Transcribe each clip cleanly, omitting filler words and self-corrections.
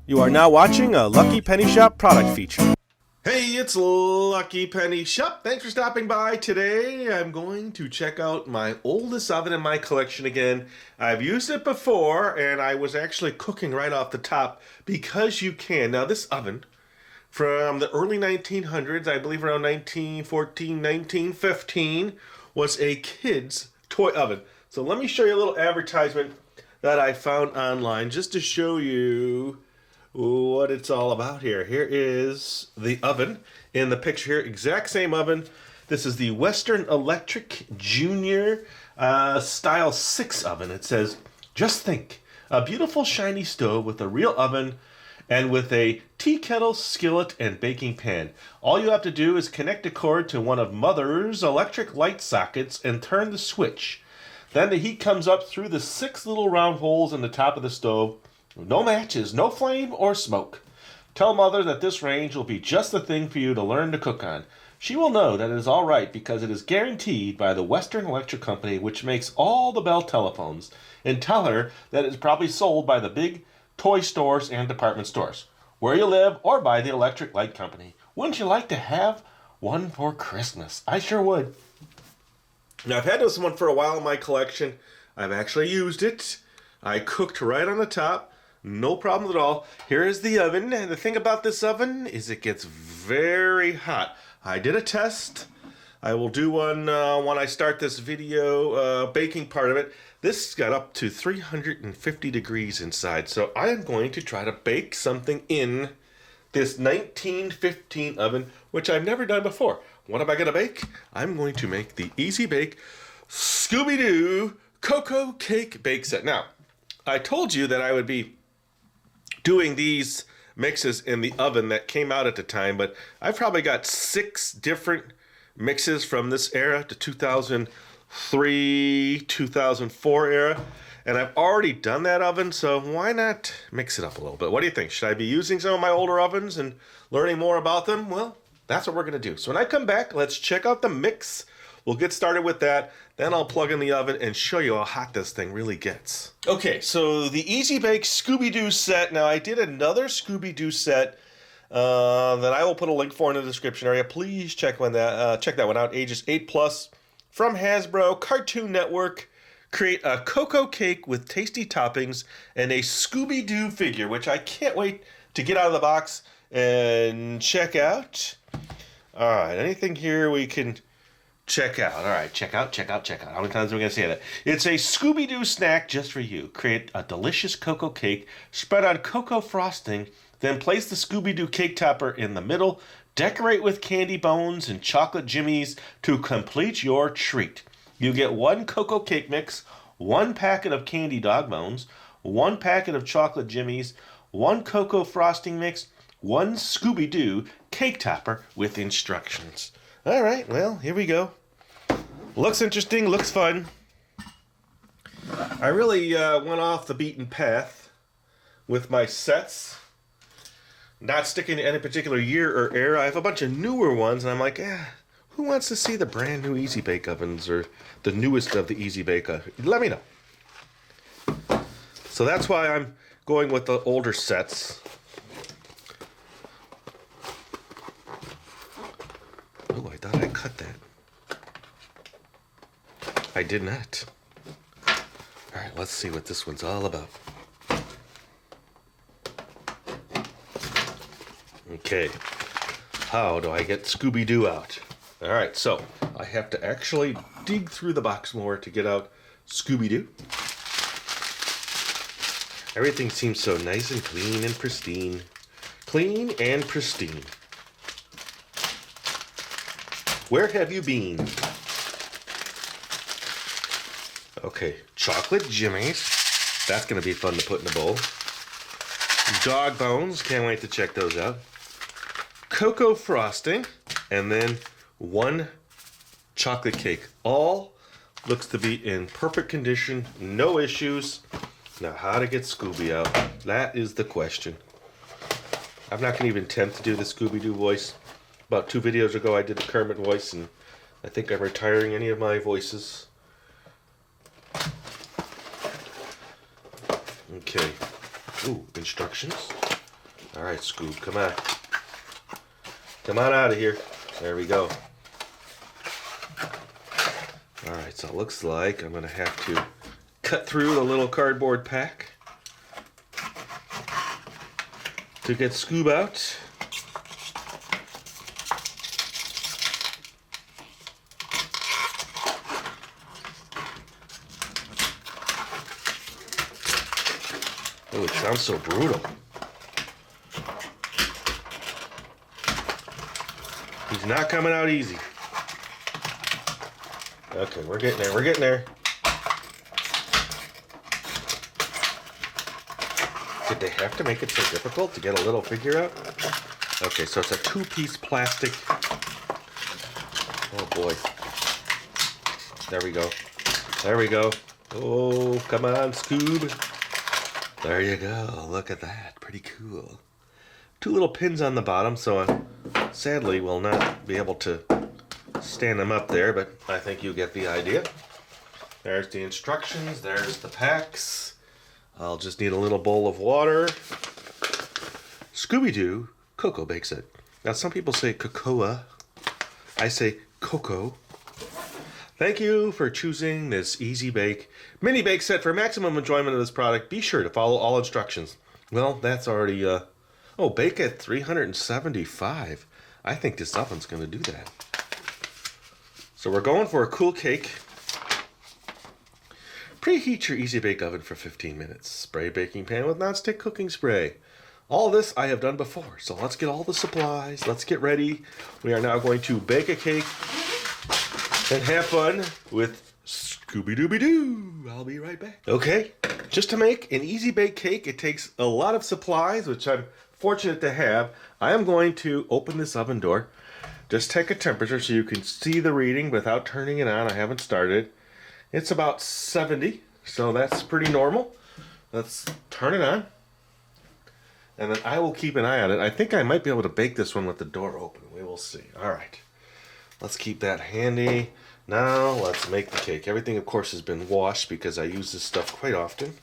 You are now watching a Lucky Penny Shop product feature. Hey, it's Lucky Penny Shop. Thanks for stopping by. Today I'm going to check out my oldest oven in my collection again. I've used it before and I was actually cooking right off the top because you can. Now this oven from the early 1900s, I believe around 1914, 1915, was a kid's toy oven. So let me show you a little advertisement that I found online just to show you what it's all about here. Here is the oven in the picture here. Exact same oven. This is the Western Electric Junior Style 6 oven. It says, just think, a beautiful shiny stove with a real oven and with a tea kettle, skillet, and baking pan. All you have to do is connect a cord to one of Mother's electric light sockets and turn the switch. Then the heat comes up through the 6 little round holes in the top of the stove. No matches, no flame or smoke. Tell Mother that this range will be just the thing for you to learn to cook on. She will know that it is all right because it is guaranteed by the Western Electric Company, which makes all the Bell telephones. And tell her that it is probably sold by the big toy stores and department stores, where you live, or by the Electric Light Company. Wouldn't you like to have one for Christmas? I sure would. Now, I've had this one for a while in my collection. I've actually used it. I cooked right on the top. No problem at all. Here is the oven. And the thing about this oven is it gets very hot. I did a test. I will do one when I start this video baking part of it. This got up to 350 degrees inside. So I am going to try to bake something in this 1915 oven, which I've never done before. What am I going to bake? I'm going to make the Easy Bake Scooby-Doo Cocoa Cake Bake Set. Now, I told you that I would be doing these mixes in the oven that came out at the time, but I've probably got 6 different mixes from this era, the 2003, 2004 era, and I've already done that oven, so why not mix it up a little bit? What do you think? Should I be using some of my older ovens and learning more about them? Well, that's what we're going to do. So when I come back, let's check out the mix. We'll get started with that. Then I'll plug in the oven and show you how hot this thing really gets. Okay, so the Easy Bake Scooby-Doo set. Now, I did another Scooby-Doo set that I will put a link for in the description area. Please check that one out. Ages 8+. From Hasbro, Cartoon Network. Create a cocoa cake with tasty toppings and a Scooby-Doo figure, which I can't wait to get out of the box and check out. All right, anything here we can check out? All right, check out. How many times are we going to say that? It's a Scooby-Doo snack just for you. Create a delicious cocoa cake, spread on cocoa frosting, then place the Scooby-Doo cake topper in the middle. Decorate with candy bones and chocolate jimmies to complete your treat. You get 1 cocoa cake mix, 1 packet of candy dog bones, 1 packet of chocolate jimmies, 1 cocoa frosting mix, 1 Scooby-Doo cake topper with instructions. All right, well, here we go. Looks interesting, looks fun. I really went off the beaten path with my sets. Not sticking to any particular year or era. I have a bunch of newer ones, and I'm like, who wants to see the brand new Easy Bake ovens or the newest of the Easy Bake ovens? Let me know. So that's why I'm going with the older sets. Oh, I thought I cut that. I did not. All right, let's see what this one's all about. Okay, how do I get Scooby-Doo out? All right, so I have to actually dig through the box more to get out Scooby-Doo. Everything seems so nice and clean and pristine. Clean and pristine. Where have you been? Okay, chocolate jimmies. That's going to be fun to put in a bowl. Dog bones. Can't wait to check those out. Cocoa frosting. And then 1 chocolate cake. All looks to be in perfect condition. No issues. Now, how to get Scooby out? That is the question. I'm not going to even attempt to do the Scooby-Doo voice. About 2 videos ago, I did the Kermit voice, and I think I'm retiring any of my voices. Okay. Ooh, instructions. All right, Scoob, come on. Come on out of here. There we go. All right, so it looks like I'm gonna have to cut through the little cardboard pack to get Scoob out. Oh, it sounds so brutal. He's not coming out easy. Okay, we're getting there, we're getting there. Did they have to make it so difficult to get a little figure out? Okay, so it's a 2-piece plastic. Oh boy. There we go. There we go. Oh, come on, Scoob. There you go. Look at that. Pretty cool. 2 little pins on the bottom, so I sadly will not be able to stand them up there, but I think you get the idea. There's the instructions. There's the packs. I'll just need a little bowl of water. Scooby-Doo Cocoa Bake Set. Now, some people say cocoa. I say cocoa. Thank you for choosing this Easy Bake Mini Bake Set. For maximum enjoyment of this product, be sure to follow all instructions. Well, that's already, oh, bake at 375. I think this oven's going to do that. So we're going for a cool cake. Preheat your Easy Bake Oven for 15 minutes. Spray baking pan with nonstick cooking spray. All this I have done before, so let's get all the supplies. Let's get ready. We are now going to bake a cake and have fun with Scooby-Dooby-Doo. I'll be right back. Okay, just to make an easy bake cake, it takes a lot of supplies, which I'm fortunate to have. I am going to open this oven door. Just take a temperature so you can see the reading without turning it on. I haven't started. It's about 70, so that's pretty normal. Let's turn it on. And then I will keep an eye on it. I think I might be able to bake this one with the door open. We will see. All right. Let's keep that handy. Now let's make the cake. Everything, of course, has been washed because I use this stuff quite often.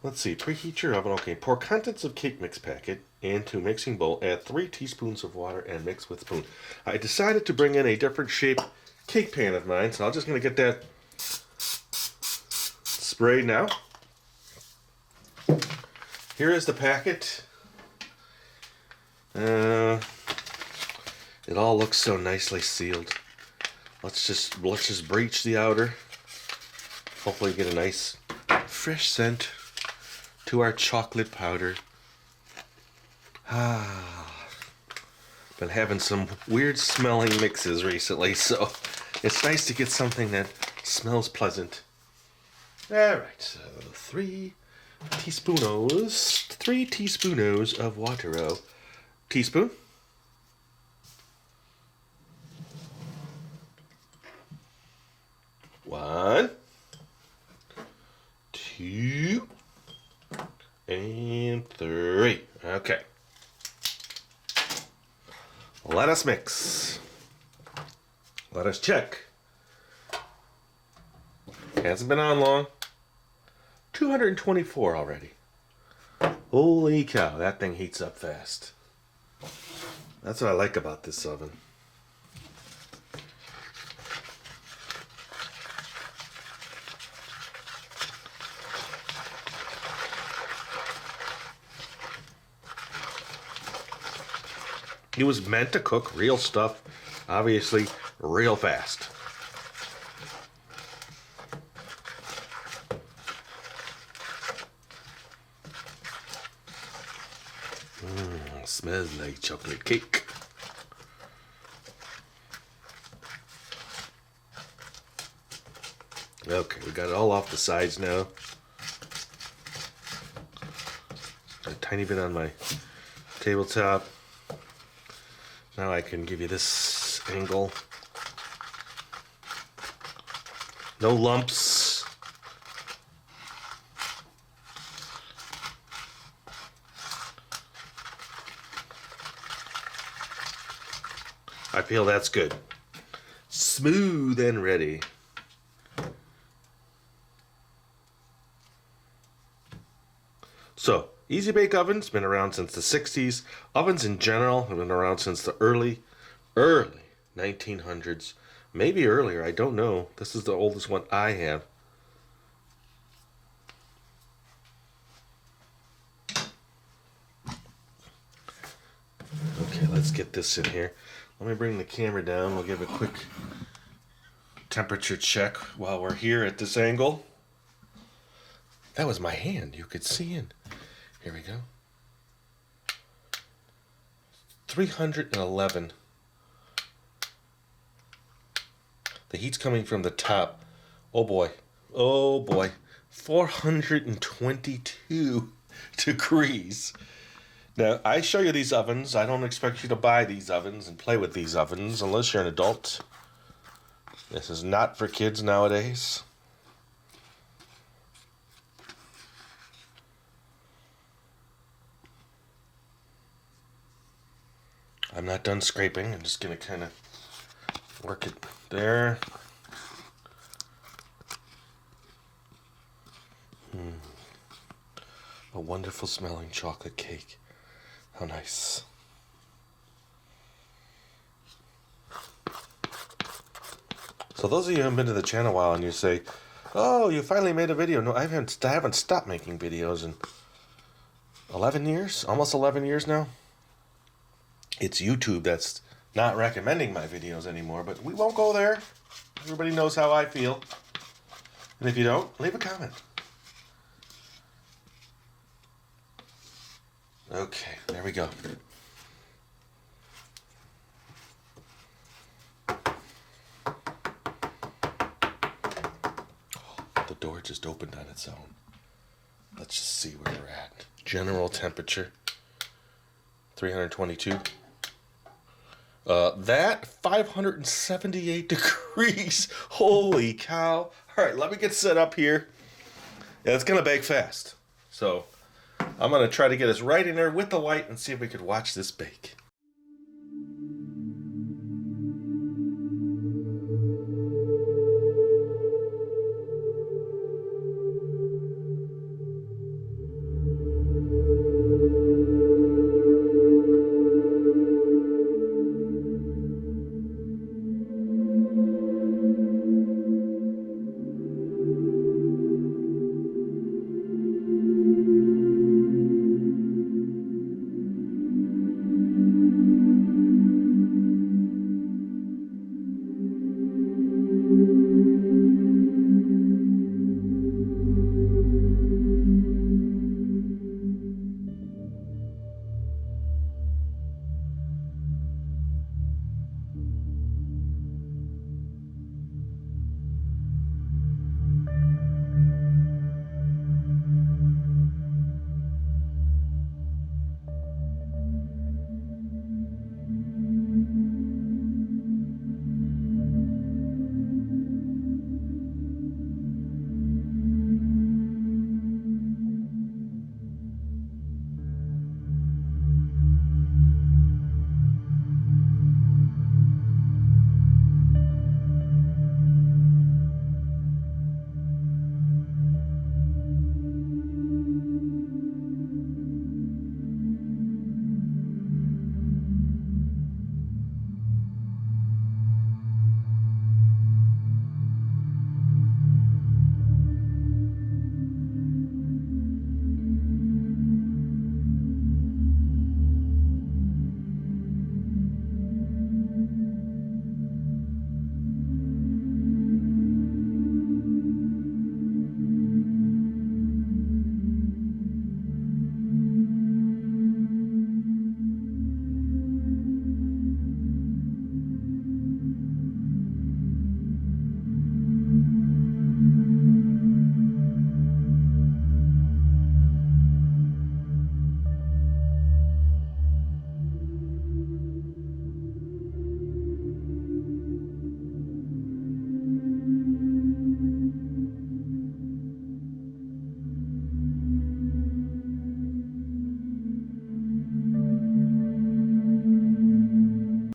Let's see. Preheat your oven. Okay. Pour contents of cake mix packet into mixing bowl. Add 3 teaspoons of water and mix with spoon. I decided to bring in a different shape cake pan of mine, so I'm just going to get that sprayed now. Here is the packet. It all looks so nicely sealed. Let's just breach the outer. Hopefully get a nice fresh scent to our chocolate powder. Been having some weird smelling mixes recently, so it's nice to get something that smells pleasant. Alright, so 3 teaspoons of water. Teaspoon. 1, 2, and 3. Okay. Let us mix. Let us check. Hasn't been on long. 224 already. Holy cow, that thing heats up fast. That's what I like about this oven. It was meant to cook real stuff, obviously real fast. Smells like chocolate cake. Okay, we got it all off the sides now. A tiny bit on my tabletop. Now I can give you this angle. No lumps. I feel that's good. Smooth and ready. So, Easy Bake Oven's been around since the 60s. Ovens in general have been around since the early 1900s. Maybe earlier, I don't know. This is the oldest one I have. Okay, let's get this in here. Let me bring the camera down. We'll give a quick temperature check while we're here at this angle. That was my hand. You could see in. Here we go. 311. The heat's coming from the top. Oh boy. Oh boy. 422 degrees. Now, I show you these ovens. I don't expect you to buy these ovens and play with these ovens unless you're an adult. This is not for kids nowadays. I'm not done scraping. I'm just going to kind of work it there. A wonderful smelling chocolate cake. How nice. So those of you who haven't been to the channel a while and you say, oh, you finally made a video. No, I haven't stopped making videos in 11 years, almost 11 years now. It's YouTube that's not recommending my videos anymore, but we won't go there. Everybody knows how I feel. And if you don't, leave a comment. Okay, there we go. The door just opened on its own. Let's just see where we're at. General temperature, 322. That 578 degrees. Holy cow. All right, let me get set up here. Yeah, it's going to bake fast. So I'm going to try to get us right in there with the light and see if we could watch this bake.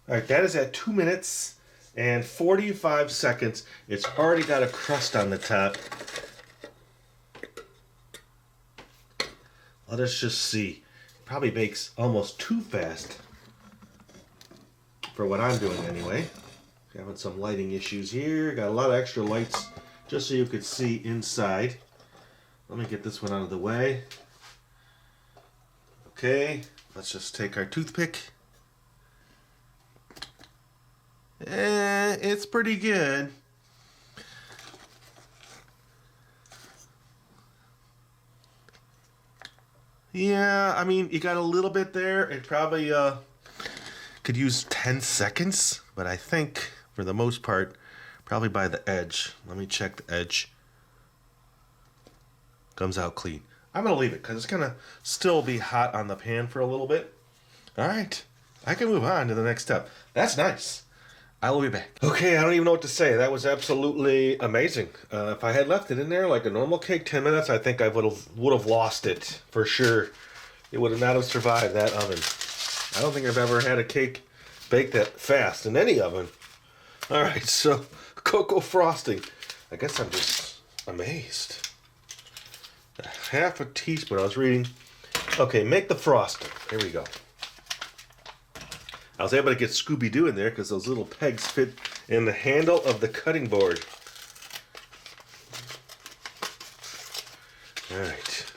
All right, that is at 2 minutes and 45 seconds. It's already got a crust on the top. Let us just see. Probably bakes almost too fast for what I'm doing anyway. Having some lighting issues here. Got a lot of extra lights just so you could see inside. Let me get this one out of the way. Okay, let's just take our toothpick. It's pretty good. Yeah, I mean, you got a little bit there. It probably could use 10 seconds, but I think for the most part, probably by the edge. Let me check the edge. Comes out clean. I'm going to leave it because it's going to still be hot on the pan for a little bit. All right, I can move on to the next step. That's nice. I will be back. Okay, I don't even know what to say. That was absolutely amazing. If I had left it in there like a normal cake 10 minutes, I think I would have lost it for sure. It would not have survived that oven. I don't think I've ever had a cake baked that fast in any oven. All right, so cocoa frosting. I guess I'm just amazed. Half a teaspoon. I was reading. Okay, make the frosting. Here we go. I was able to get Scooby-Doo in there because those little pegs fit in the handle of the cutting board. All right.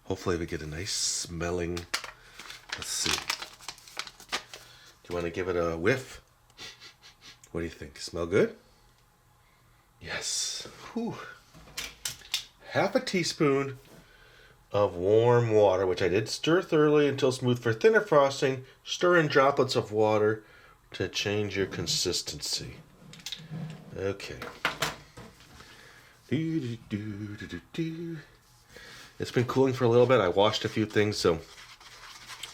Hopefully we get a nice smelling. Let's see. Do you want to give it a whiff? What do you think? Smell good? Yes. Whew. Half a teaspoon of warm water, which I did stir thoroughly until smooth. For thinner frosting, stir in droplets of water to change your consistency. Okay. It's been cooling for a little bit. I washed a few things, so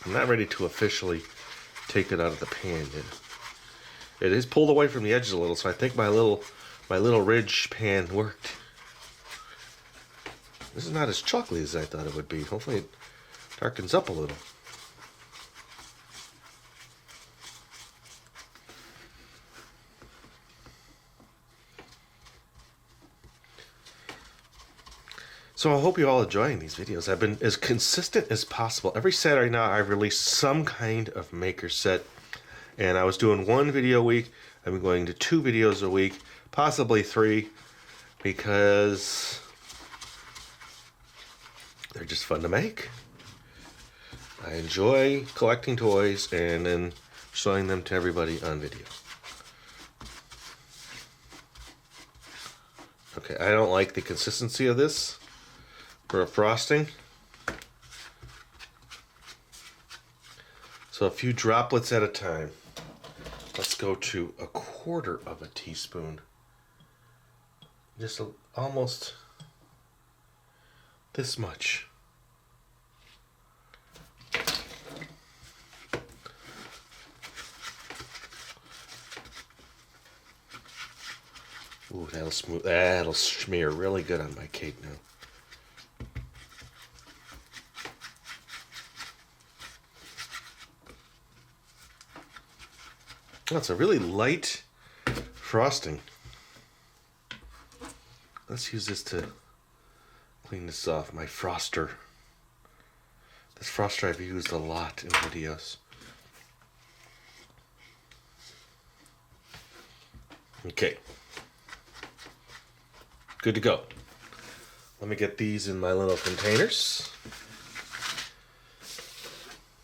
I'm not ready to officially take it out of the pan yet. It is pulled away from the edges a little, so I think my little ridge pan worked. This is not as chocolatey as I thought it would be. Hopefully it darkens up a little. So I hope you're all enjoying these videos. I've been as consistent as possible. Every Saturday now I've released some kind of maker set. And I was doing 1 video a week. I've been going to 2 videos a week, possibly 3, because they're just fun to make. I enjoy collecting toys and then showing them to everybody on video. Okay, I don't like the consistency of this for a frosting. So a few droplets at a time. Let's go to 1/4 of a teaspoon. Just almost this much. Ooh, that'll smear really good on my cake now. That's a really light frosting. Let's use this to clean this off. My froster. This froster I've used a lot in videos. Okay. Good to go. Let me get these in my little containers.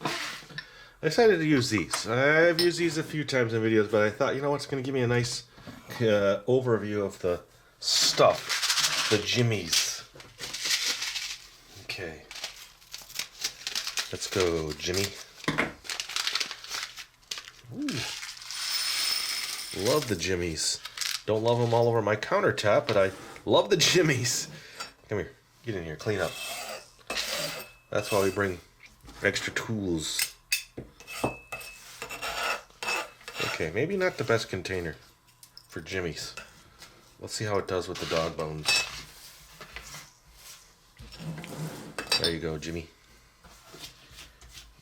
I decided to use these. I've used these a few times in videos, but I thought, you know what's going to give me a nice overview of the stuff, the jimmies. Okay. Let's go, Jimmy. Ooh. Love the jimmies. Don't love them all over my countertop, but I love the jimmies. Come here. Get in here. Clean up. That's why we bring extra tools. Okay, maybe not the best container for jimmies. Let's see how it does with the dog bones. There you go, Jimmy.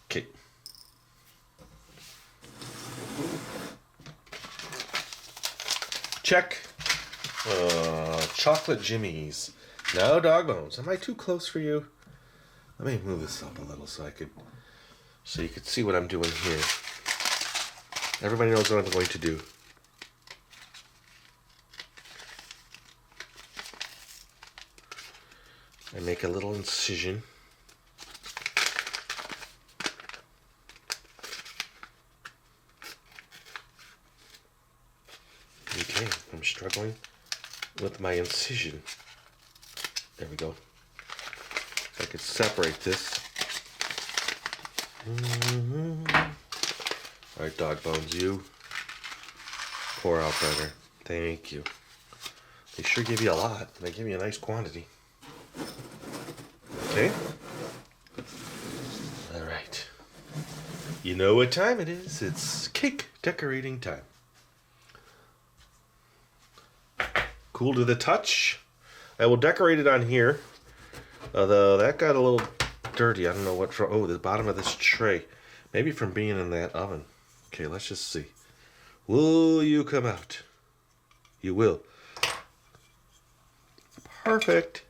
Okay. Check. Chocolate jimmies. No dog bones. Am I too close for you? Let me move this up a little so you could see what I'm doing here. Everybody knows what I'm going to do. I make a little incision. Okay, I'm struggling with my incision. There we go. I could separate this. All right, dog bones, you pour out better. Thank you. They sure give you a lot. They give you a nice quantity. Okay. All right. You know what time it is. It's cake decorating time. Cool to the touch. I will decorate it on here. Although that got a little dirty. I don't know what from. Oh, the bottom of this tray. Maybe from being in that oven. Okay, let's just see. Will you come out? You will. Perfect.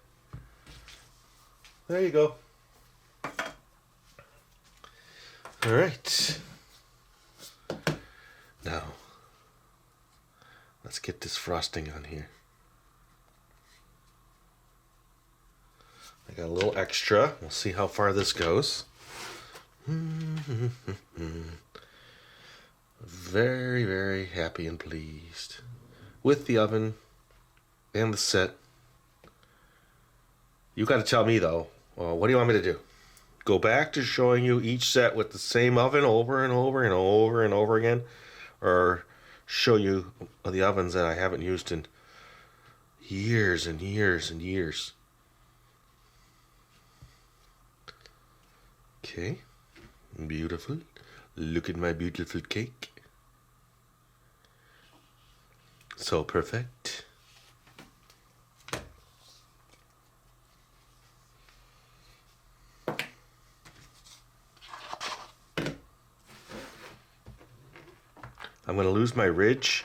There you go. All right. Now, let's get this frosting on here. I got a little extra. We'll see how far this goes. Very, very happy and pleased with the oven and the set. You got to tell me though, what do you want me to do? Go back to showing you each set with the same oven over and over and over and over again? Or show you the ovens that I haven't used in years and years and years? Okay, beautiful. Look at my beautiful cake. So perfect. I'm going to lose my ridge,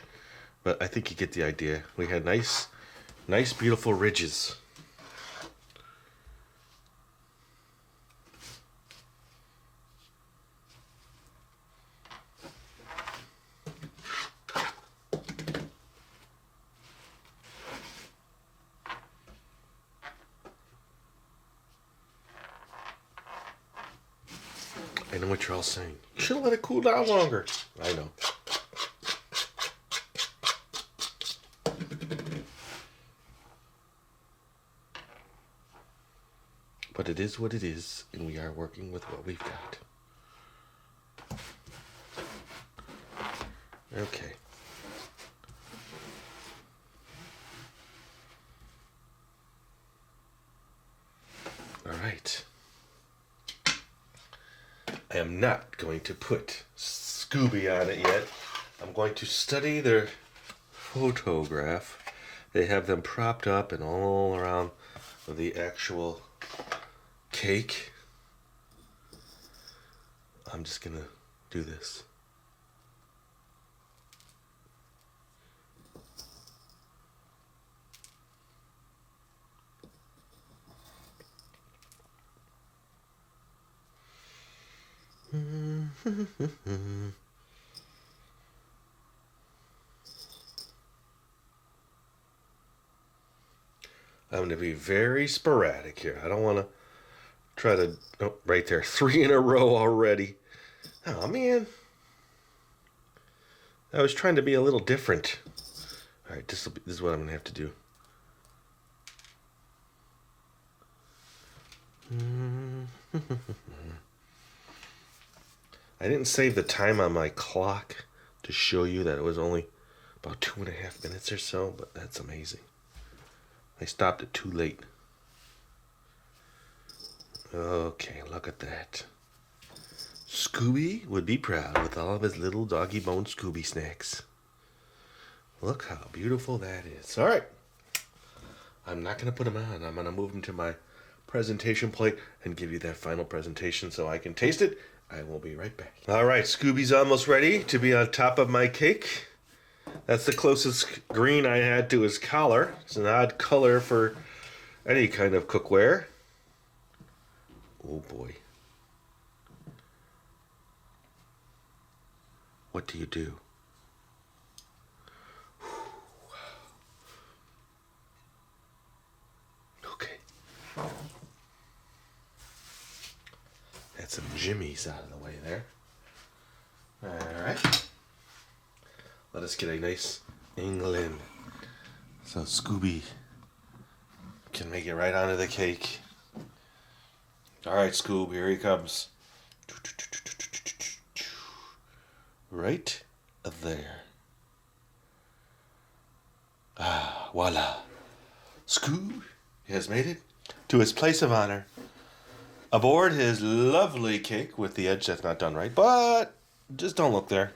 but I think you get the idea. We had nice, beautiful ridges. I know what you're all saying. You should have let it cool down longer. I know. But it is what it is, and we are working with what we've got. Okay. All right. I am not going to put Scooby on it yet. I'm going to study their photograph. They have them propped up and all around the actual cake. I'm just gonna do this. I'm going to be very sporadic here. I don't want to try to... Oh, right there. 3 in a row already. Oh, man. I was trying to be a little different. All right, this is what I'm going to have to do. I didn't save the time on my clock to show you that it was only about 2.5 minutes or so, but that's amazing. I stopped it too late. Okay, look at that. Scooby would be proud with all of his little doggy bone Scooby snacks. Look how beautiful that is. All right. I'm not going to put them on. I'm going to move them to my presentation plate and give you that final presentation so I can taste it. I will be right back. All right, Scooby's almost ready to be on top of my cake. That's the closest green I had to his collar. It's an odd color for any kind of cookware. Oh boy. What do you do? Okay. Had some jimmies out of the way there. Alright. Let us get a nice England. So Scooby can make it right onto the cake. Alright, Scoob, here he comes. Right there. Ah, voila. Scoob has made it to his place of honor aboard his lovely cake with the edge that's not done right, but just don't look there.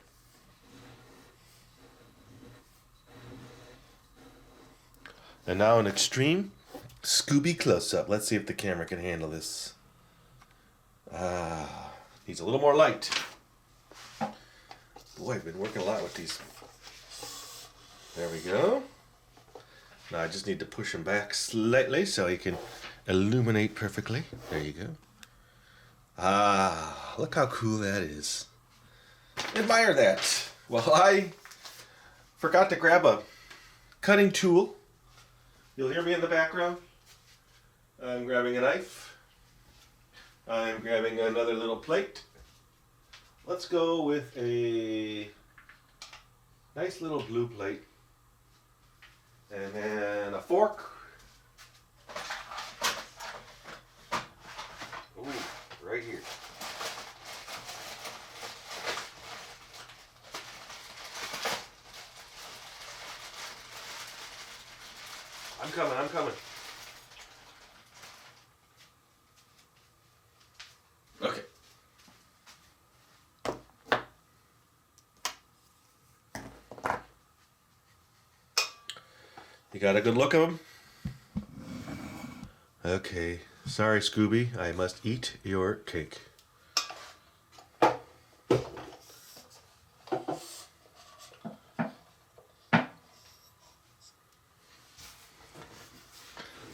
And now an extreme Scooby close-up. Let's see if the camera can handle this. Needs a little more light. Boy, I've been working a lot with these. There we go. Now I just need to push him back slightly so he can illuminate perfectly. There you go. Look how cool that is. Admire that. Well, I forgot to grab a cutting tool. You'll hear me in the background. I'm grabbing a knife. I'm grabbing another little plate. Let's go with a nice little blue plate. And then a fork. Ooh, right here. I'm coming. Okay. You got a good look of him? Okay. Sorry, Scooby. I must eat your cake.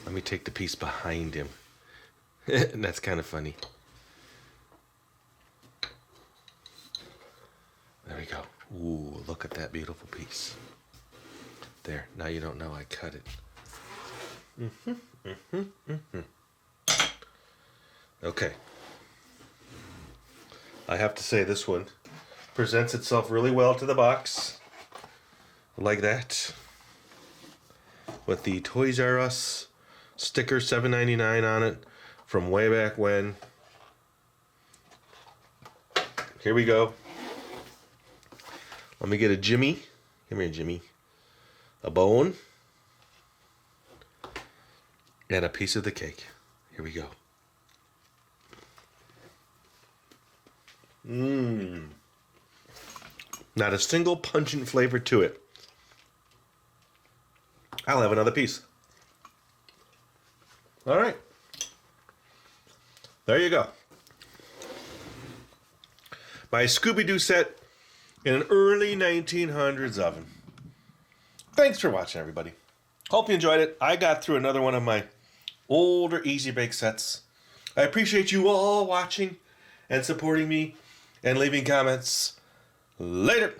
Let me take the piece behind him. That's kind of funny. There we go. Ooh, look at that beautiful piece. There, now you don't know I cut it. Okay. I have to say this one presents itself really well to the box. Like that. With the Toys R Us sticker $7.99 on it from way back when. Here we go. Let me get a Jimmy. Come here, Jimmy. A bone. And a piece of the cake. Here we go. Not a single pungent flavor to it. I'll have another piece. All right. There you go. My Scooby-Doo set in an early 1900s oven. Thanks for watching, everybody. Hope you enjoyed it. I got through another one of my older Easy Bake sets. I appreciate you all watching and supporting me and leaving comments. Later.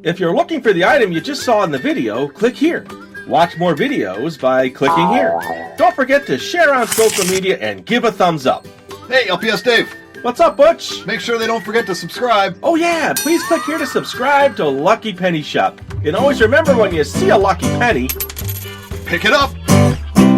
If you're looking for the item you just saw in the video, click here. Watch more videos by clicking here. Don't forget to share on social media and give a thumbs up. Hey, LPS Dave. What's up, Butch? Make sure they don't forget to subscribe. Oh yeah, please click here to subscribe to Lucky Penny Shop. And always remember, when you see a lucky penny, Pick it up.